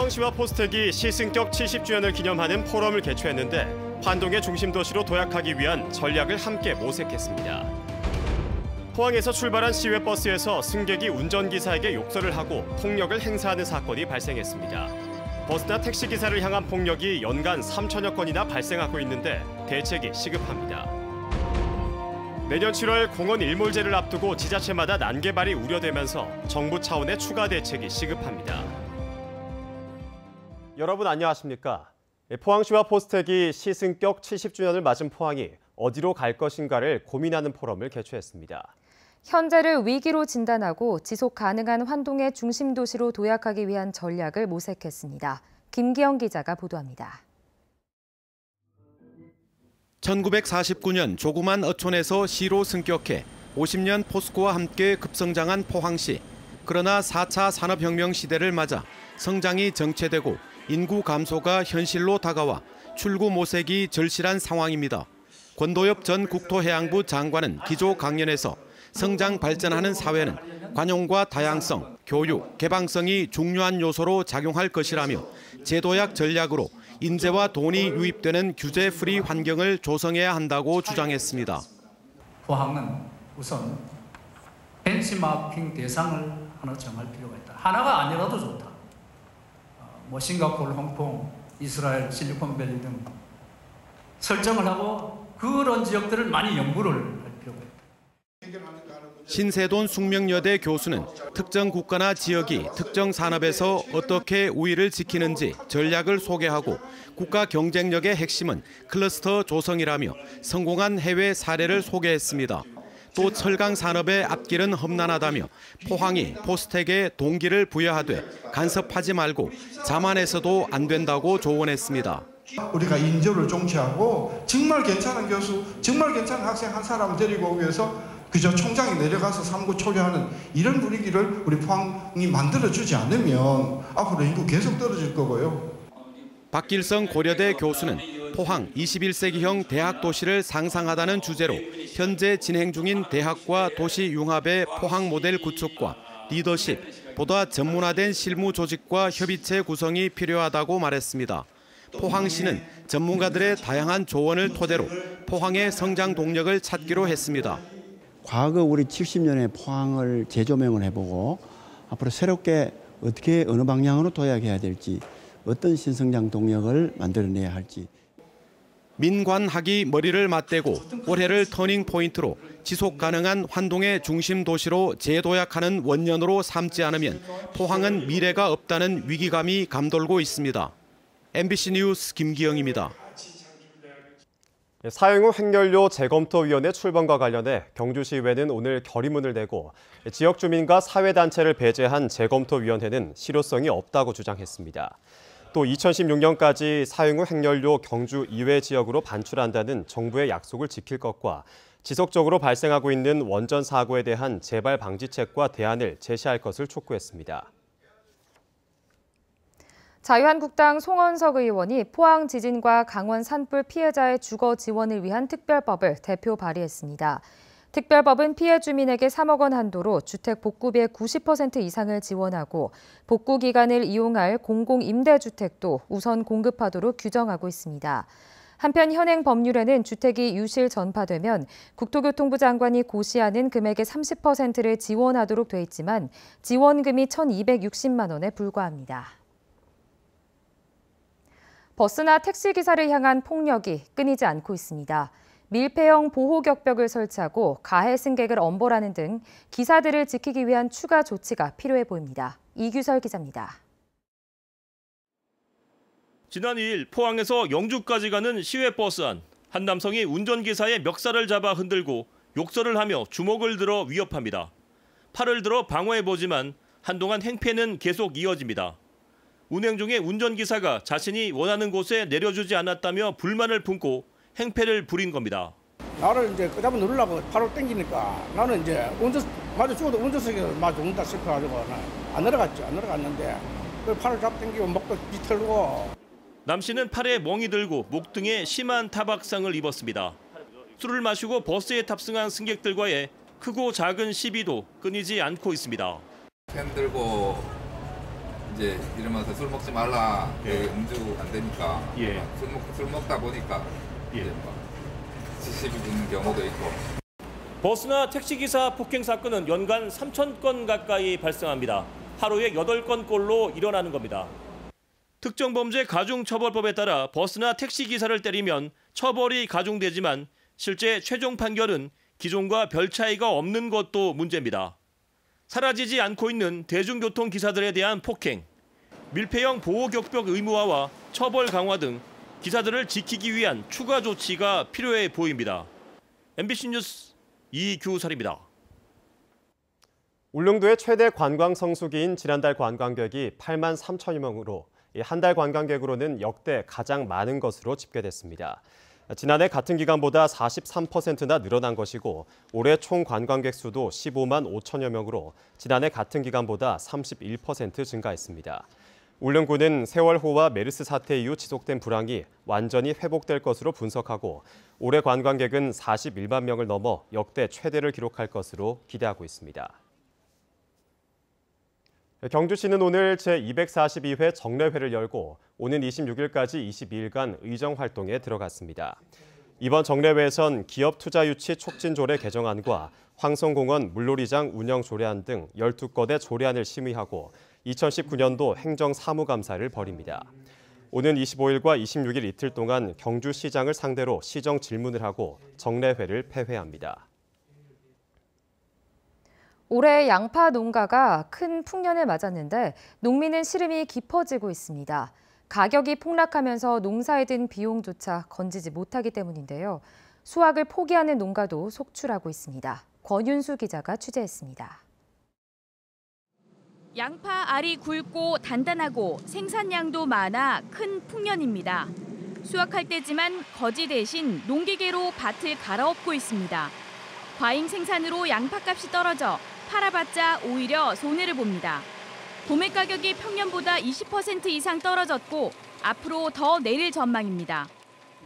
포항시와 포스텍이 시승격 70주년을 기념하는 포럼을 개최했는데 환동의 중심 도시로 도약하기 위한 전략을 함께 모색했습니다. 포항에서 출발한 시외버스에서 승객이 운전기사에게 욕설을 하고 폭력을 행사하는 사건이 발생했습니다. 버스나 택시기사를 향한 폭력이 연간 3천여 건이나 발생하고 있는데 대책이 시급합니다. 내년 7월 공원 일몰제를 앞두고 지자체마다 난개발이 우려되면서 정부 차원의 추가 대책이 시급합니다. 여러분 안녕하십니까? 포항시와 포스텍이 시승격 70주년을 맞은 포항이 어디로 갈 것인가를 고민하는 포럼을 개최했습니다. 현재를 위기로 진단하고 지속 가능한 환동의 중심 도시로 도약하기 위한 전략을 모색했습니다. 김기영 기자가 보도합니다. 1949년 조그만 어촌에서 시로 승격해 50년 포스코와 함께 급성장한 포항시. 그러나 4차 산업혁명 시대를 맞아 성장이 정체되고 인구 감소가 현실로 다가와 출구 모색이 절실한 상황입니다. 권도엽 전 국토해양부 장관은 기조 강연에서 성장 발전하는 사회는 관용과 다양성, 교육, 개방성이 중요한 요소로 작용할 것이라며 제도약 전략으로 인재와 돈이 유입되는 규제 프리 환경을 조성해야 한다고 주장했습니다. 포항은 우선 벤치마킹 대상을 하나 정할 필요가 있다. 하나가 아니라도 좋다. 싱가포르, 홍콩, 이스라엘, 실리콘밸리 등 설정을 하고 그런 지역들을 많이 연구를 할 필요가 있다. 신세돈 숙명여대 교수는 특정 국가나 지역이 특정 산업에서 어떻게 우위를 지키는지 전략을 소개하고 국가 경쟁력의 핵심은 클러스터 조성이라며 성공한 해외 사례를 소개했습니다. 또 철강 산업의 앞길은 험난하다며 포항이 포스텍에 동기를 부여하되 간섭하지 말고 자만해서도 안 된다고 조언했습니다. 우리가 인재를 종치하고 정말 괜찮은 교수, 정말 괜찮은 학생 한 사람을 데리고 오기 위해서 그저 총장이 내려가서 삼고초려하는 이런 분위기를 우리 포항이 만들어주지 않으면 앞으로 인구 계속 떨어질 거고요. 박길성 고려대 교수는 포항 21세기형 대학 도시를 상상하다는 주제로 현재 진행 중인 대학과 도시 융합의 포항 모델 구축과 리더십, 보다 전문화된 실무 조직과 협의체 구성이 필요하다고 말했습니다. 포항시는 전문가들의 다양한 조언을 토대로 포항의 성장 동력을 찾기로 했습니다. 과거 우리 70년의 포항을 재조명을 해보고 앞으로 새롭게 어떻게 어느 방향으로 도약해야 될지 어떤 신성장 동력을 만들어내야 할지. 민관학이 머리를 맞대고 올해를 터닝 포인트로 지속 가능한 환동의 중심 도시로 재도약하는 원년으로 삼지 않으면 포항은 미래가 없다는 위기감이 감돌고 있습니다. MBC 뉴스 김기영입니다. 사용 후 핵연료 재검토위원회 출범과 관련해 경주시의회는 오늘 결의문을 내고 지역 주민과 사회단체를 배제한 재검토위원회는 실효성이 없다고 주장했습니다. 또 2016년까지 사용 후 핵연료 경주 이외 지역으로 반출한다는 정부의 약속을 지킬 것과 지속적으로 발생하고 있는 원전 사고에 대한 재발 방지책과 대안을 제시할 것을 촉구했습니다. 자유한국당 송원석 의원이 포항 지진과 강원 산불 피해자의 주거 지원을 위한 특별법을 대표 발의했습니다. 특별법은 피해 주민에게 3억 원 한도로 주택 복구비의 90% 이상을 지원하고 복구 기간을 이용할 공공임대주택도 우선 공급하도록 규정하고 있습니다. 한편 현행 법률에는 주택이 유실 전파되면 국토교통부 장관이 고시하는 금액의 30%를 지원하도록 돼 있지만 지원금이 1,260만 원에 불과합니다. 버스나 택시기사를 향한 폭력이 끊이지 않고 있습니다. 밀폐형 보호격벽을 설치하고 가해 승객을 엄벌하는 등 기사들을 지키기 위한 추가 조치가 필요해 보입니다. 이규설 기자입니다. 지난 2일 포항에서 영주까지 가는 시외버스 안, 한 남성이 운전기사의 멱살을 잡아 흔들고 욕설을 하며 주먹을 들어 위협합니다. 팔을 들어 방어해보지만 한동안 행패는 계속 이어집니다. 운행 중에 운전기사가 자신이 원하는 곳에 내려주지 않았다며 불만을 품고 행패를 부린 겁니다. 나를 이제 끄잡아 누르려고 팔을 당기니까 나는 이제 마저 죽어도 운전석에 마저 죽는다 싶어가지고 안 내려갔는데 팔을 잡 당기고 목도 비틀고. 남 씨는 팔에 멍이 들고 목 등에 심한 타박상을 입었습니다. 술을 마시고 버스에 탑승한 승객들과의 크고 작은 시비도 끊이지 않고 있습니다. 펜 들고 이제 이러면서 술 먹지 말라, 예. 음주 안 되니까 예. 술 먹다 보니까 예. 이제 뭐 시비 붙는 경우도 있고. 버스나 택시기사 폭행 사건은 연간 3,000건 가까이 발생합니다. 하루에 8건꼴로 일어나는 겁니다. 특정범죄 가중처벌법에 따라 버스나 택시기사를 때리면 처벌이 가중되지만 실제 최종 판결은 기존과 별 차이가 없는 것도 문제입니다. 사라지지 않고 있는 대중교통 기사들에 대한 폭행, 밀폐형 보호격벽 의무화와 처벌 강화 등 기사들을 지키기 위한 추가 조치가 필요해 보입니다. MBC 뉴스 이규설입니다. 울릉도의 최대 관광 성수기인 지난달 관광객이 8만 3천여 명으로 한 달 관광객으로는 역대 가장 많은 것으로 집계됐습니다. 지난해 같은 기간보다 43%나 늘어난 것이고 올해 총 관광객 수도 15만 5천여 명으로 지난해 같은 기간보다 31% 증가했습니다. 울릉군은 세월호와 메르스 사태 이후 지속된 불황이 완전히 회복될 것으로 분석하고 올해 관광객은 41만 명을 넘어 역대 최대를 기록할 것으로 기대하고 있습니다. 경주시는 오늘 제242회 정례회를 열고 오는 26일까지 22일간 의정활동에 들어갔습니다. 이번 정례회에선 기업투자유치 촉진조례 개정안과 황성공원 물놀이장 운영 조례안 등 12건의 조례안을 심의하고 2019년도 행정사무감사를 벌입니다. 오는 25일과 26일 이틀 동안 경주시장을 상대로 시정 질문을 하고 정례회를 폐회합니다. 올해 양파 농가가 큰 풍년을 맞았는데 농민은 시름이 깊어지고 있습니다. 가격이 폭락하면서 농사에 든 비용조차 건지지 못하기 때문인데요. 수확을 포기하는 농가도 속출하고 있습니다. 권윤수 기자가 취재했습니다. 양파 알이 굵고 단단하고 생산량도 많아 큰 풍년입니다. 수확할 때지만 거지 대신 농기계로 밭을 갈아엎고 있습니다. 과잉 생산으로 양파값이 떨어져 팔아봤자 오히려 손해를 봅니다. 도매 가격이 평년보다 20% 이상 떨어졌고 앞으로 더 내릴 전망입니다.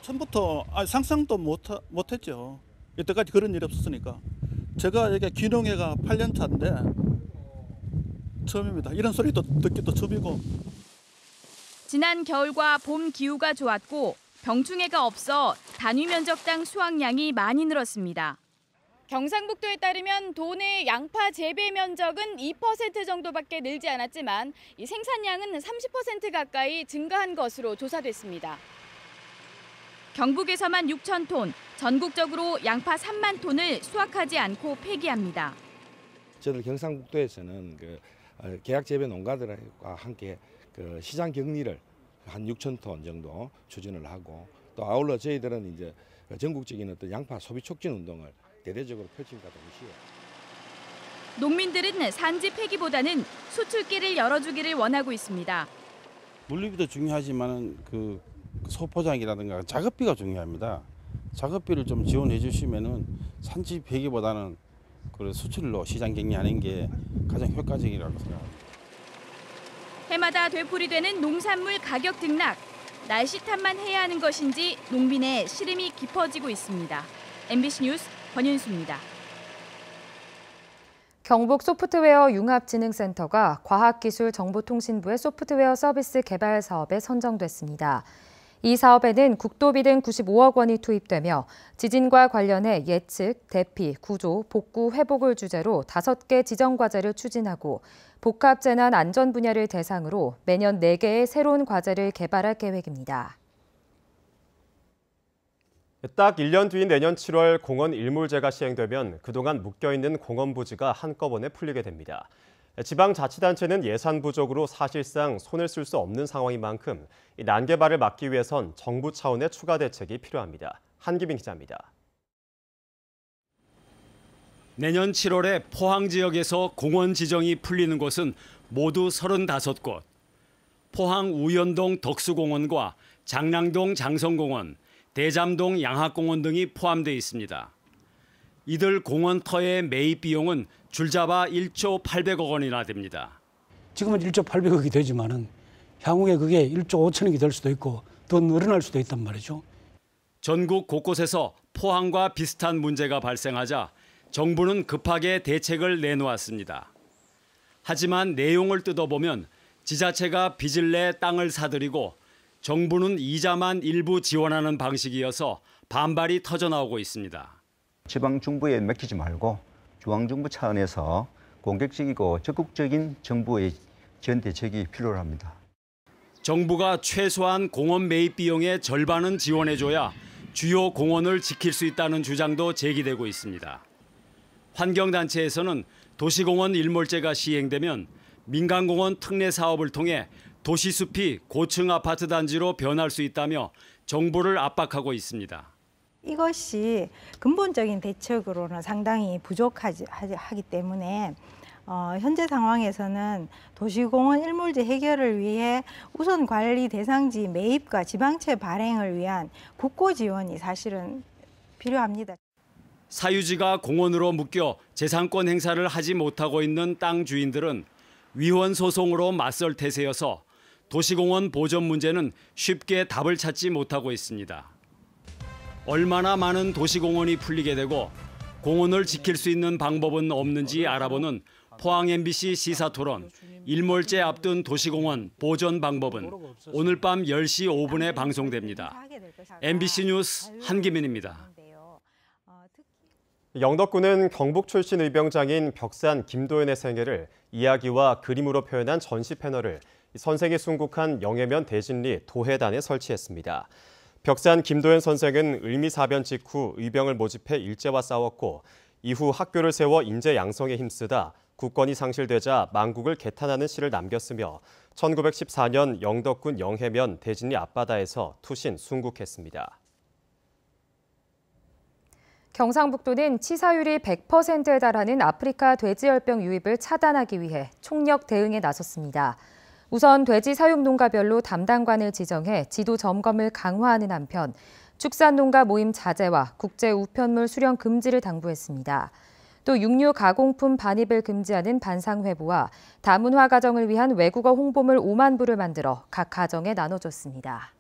처음부터 상상도 못했죠. 이때까지 그런 일이 없었으니까. 제가 여기 귀농해가 8년 차인데 처음입니다. 이런 소리도 듣기도 처음이고. 지난 겨울과 봄 기후가 좋았고 병충해가 없어 단위 면적당 수확량이 많이 늘었습니다. 경상북도에 따르면 도내 양파 재배 면적은 2% 정도밖에 늘지 않았지만 이 생산량은 30% 가까이 증가한 것으로 조사됐습니다. 경북에서만 6천 톤, 전국적으로 양파 3만 톤을 수확하지 않고 폐기합니다. 저들 경상북도에서는 계약 재배 농가들과 함께 시장 격리를 한 6천 톤 정도 추진을 하고 또 아울러 저희들은 이제 전국적인 어떤 양파 소비 촉진 운동을 대대적으로 펼친과 동시에 농민들은 산지 폐기보다는 수출길을 열어주기를 원하고 있습니다. 물류비도 중요하지만 그 소포장이라든가 작업비가 중요합니다. 작업비를 좀 지원해 주시면은 산지 폐기보다는 그 수출로 시장 격리하는 게 가장 효과적이라고 생각합니다. 해마다 되풀이되는 농산물 가격 등락, 날씨 탓만 해야 하는 것인지 농민의 시름이 깊어지고 있습니다. MBC 뉴스 권윤수입니다. 경북 소프트웨어 융합진흥센터가 과학기술정보통신부의 소프트웨어 서비스 개발 사업에 선정됐습니다. 이 사업에는 국도비 등 95억 원이 투입되며 지진과 관련해 예측, 대피, 구조, 복구, 회복을 주제로 5개 지정과제를 추진하고 복합재난 안전 분야를 대상으로 매년 4개의 새로운 과제를 개발할 계획입니다. 딱 1년 뒤인 내년 7월 공원 일몰제가 시행되면 그동안 묶여있는 공원 부지가 한꺼번에 풀리게 됩니다. 지방자치단체는 예산 부족으로 사실상 손을 쓸 수 없는 상황인 만큼 난개발을 막기 위해선 정부 차원의 추가 대책이 필요합니다. 한기빈 기자입니다. 내년 7월에 포항 지역에서 공원 지정이 풀리는 곳은 모두 35곳. 포항 우연동 덕수공원과 장량동 장성공원, 대잠동 양학공원 등이 포함되어 있습니다. 이들 공원터의 매입 비용은 줄잡아 1조 800억 원이나 됩니다. 지금은 1조 800억이 되지만은 향후에 그게 1조 5천억이 될 수도 있고 더 늘어날 수도 있단 말이죠. 전국 곳곳에서 포항과 비슷한 문제가 발생하자 정부는 급하게 대책을 내놓았습니다. 하지만 내용을 뜯어보면 지자체가 빚을 내 땅을 사들이고 정부는 이자만 일부 지원하는 방식이어서 반발이 터져나오고 있습니다. 지방 정부에 맡기지 말고 중앙 정부 차원에서 공격적이고 적극적인 정부의 지원 대책이 필요합니다. 정부가 최소한 공원 매입 비용의 절반은 지원해줘야 주요 공원을 지킬 수 있다는 주장도 제기되고 있습니다. 환경단체에서는 도시공원 일몰제가 시행되면 민간공원 특례 사업을 통해 도시숲이 고층 아파트 단지로 변할 수 있다며 정부를 압박하고 있습니다. 이것이 근본적인 대책으로는 상당히 부족하기 때문에 현재 상황에서는 도시공원 일몰제 해결을 위해 우선 관리 대상지 매입과 지방채 발행을 위한 국고 지원이 사실은 필요합니다. 사유지가 공원으로 묶여 재산권 행사를 하지 못하고 있는 땅 주인들은 위헌 소송으로 맞설 태세여서 도시공원 보전 문제는 쉽게 답을 찾지 못하고 있습니다. 얼마나 많은 도시공원이 풀리게 되고 공원을 지킬 수 있는 방법은 없는지 알아보는 포항 MBC 시사토론 일몰제 앞둔 도시공원 보전 방법은 오늘 밤 10시 5분에 방송됩니다. MBC 뉴스 한기민입니다. 영덕군은 경북 출신 의병장인 벽산 김도연의 생애를 이야기와 그림으로 표현한 전시 패널을 선생이 순국한 영해면 대진리 도해단에 설치했습니다. 벽산 김도연 선생은 을미사변 직후 의병을 모집해 일제와 싸웠고 이후 학교를 세워 인재 양성에 힘쓰다 국권이 상실되자 망국을 개탄하는 시를 남겼으며 1914년 영덕군 영해면 대진리 앞바다에서 투신 순국했습니다. 경상북도는 치사율이 100%에 달하는 아프리카 돼지열병 유입을 차단하기 위해 총력 대응에 나섰습니다. 우선 돼지 사육 농가별로 담당관을 지정해 지도 점검을 강화하는 한편 축산농가 모임 자제와 국제 우편물 수령 금지를 당부했습니다. 또 육류 가공품 반입을 금지하는 반상회부와 다문화 가정을 위한 외국어 홍보물 5만 부를 만들어 각 가정에 나눠줬습니다.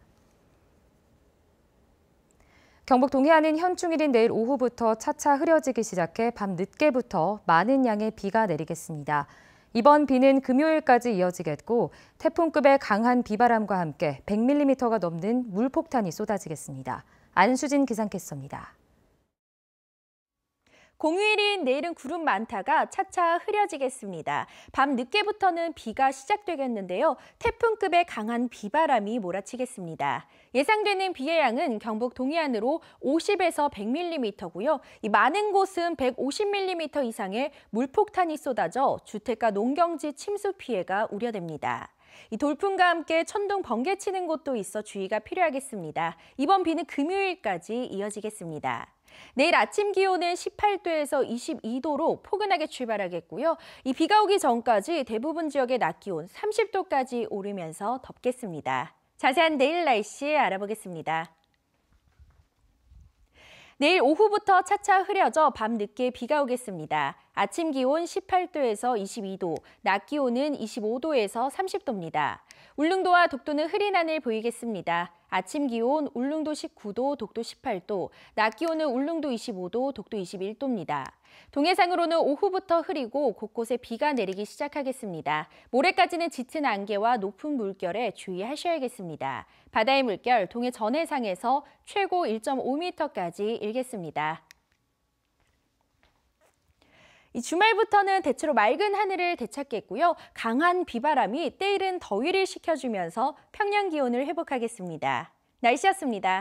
경북 동해안은 현충일인 내일 오후부터 차차 흐려지기 시작해 밤 늦게부터 많은 양의 비가 내리겠습니다. 이번 비는 금요일까지 이어지겠고 태풍급의 강한 비바람과 함께 100mm가 넘는 물폭탄이 쏟아지겠습니다. 안수진 기상캐스터입니다. 공휴일인 내일은 구름 많다가 차차 흐려지겠습니다. 밤 늦게부터는 비가 시작되겠는데요. 태풍급의 강한 비바람이 몰아치겠습니다. 예상되는 비의 양은 경북 동해안으로 50에서 100mm고요. 이 많은 곳은 150mm 이상의 물폭탄이 쏟아져 주택가 농경지 침수 피해가 우려됩니다. 이 돌풍과 함께 천둥 번개 치는 곳도 있어 주의가 필요하겠습니다. 이번 비는 금요일까지 이어지겠습니다. 내일 아침 기온은 18도에서 22도로 포근하게 출발하겠고요. 이 비가 오기 전까지 대부분 지역의 낮 기온 30도까지 오르면서 덥겠습니다. 자세한 내일 날씨 알아보겠습니다. 내일 오후부터 차차 흐려져 밤 늦게 비가 오겠습니다. 아침 기온 18도에서 22도, 낮 기온은 25도에서 30도입니다. 울릉도와 독도는 흐린 하늘 보이겠습니다. 아침 기온 울릉도 19도, 독도 18도, 낮 기온은 울릉도 25도, 독도 21도입니다. 동해상으로는 오후부터 흐리고 곳곳에 비가 내리기 시작하겠습니다. 모레까지는 짙은 안개와 높은 물결에 주의하셔야겠습니다. 바다의 물결 동해 전해상에서 최고 1.5m까지 일겠습니다. 이 주말부터는 대체로 맑은 하늘을 되찾겠고요. 강한 비바람이 때이른 더위를 식혀주면서 평년 기온을 회복하겠습니다. 날씨였습니다.